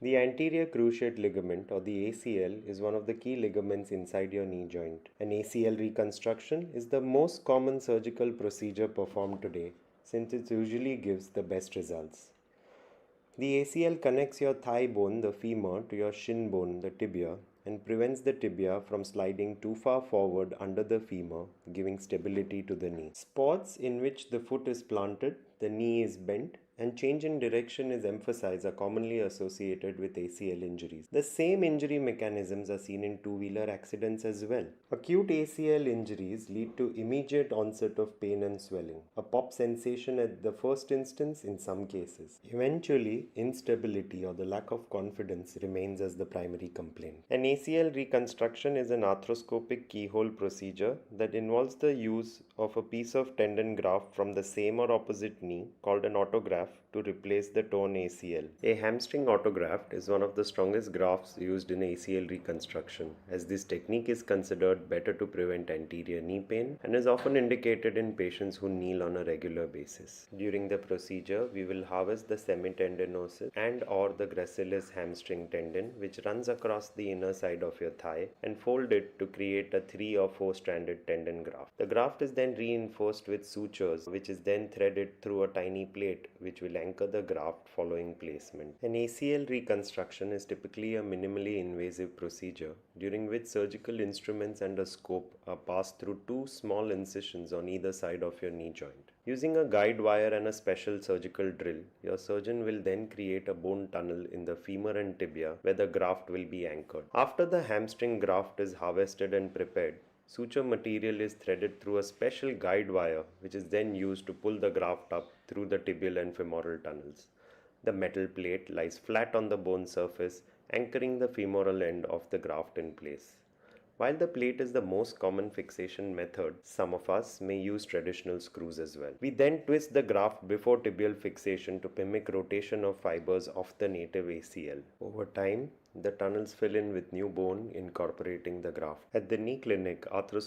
The anterior cruciate ligament, or the ACL, is one of the key ligaments inside your knee joint. An ACL reconstruction is the most common surgical procedure performed today, since it usually gives the best results. The ACL connects your thigh bone, the femur, to your shin bone, the tibia, and prevents the tibia from sliding too far forward under the femur, giving stability to the knee. Spots in which the foot is planted, the knee is bent, and change in direction is emphasized are commonly associated with ACL injuries. The same injury mechanisms are seen in two-wheeler accidents as well. Acute ACL injuries lead to immediate onset of pain and swelling, a pop sensation at the first instance in some cases. Eventually, instability or the lack of confidence remains as the primary complaint. An ACL reconstruction is an arthroscopic keyhole procedure that involves the use of a piece of tendon graft from the same or opposite knee called an autograft to replace the torn ACL. A hamstring autograft is one of the strongest grafts used in ACL reconstruction, as this technique is considered better to prevent anterior knee pain and is often indicated in patients who kneel on a regular basis. During the procedure, we will harvest the semitendinosus and or the gracilis hamstring tendon, which runs across the inner side of your thigh, and fold it to create a 3 or 4 stranded tendon graft. The graft is then reinforced with sutures, which is then threaded through a tiny plate which will anchor the graft following placement. An ACL reconstruction is typically a minimally invasive procedure during which surgical instruments and a scope are passed through two small incisions on either side of your knee joint. Using a guide wire and a special surgical drill, your surgeon will then create a bone tunnel in the femur and tibia where the graft will be anchored. After the hamstring graft is harvested and prepared, suture material is threaded through a special guide wire, which is then used to pull the graft up through the tibial and femoral tunnels. The metal plate lies flat on the bone surface, anchoring the femoral end of the graft in place. While the plate is the most common fixation method, some of us may use traditional screws as well. We then twist the graft before tibial fixation to mimic rotation of fibers of the native ACL. Over time, the tunnels fill in with new bone, incorporating the graft. At the knee clinic, arthroscopic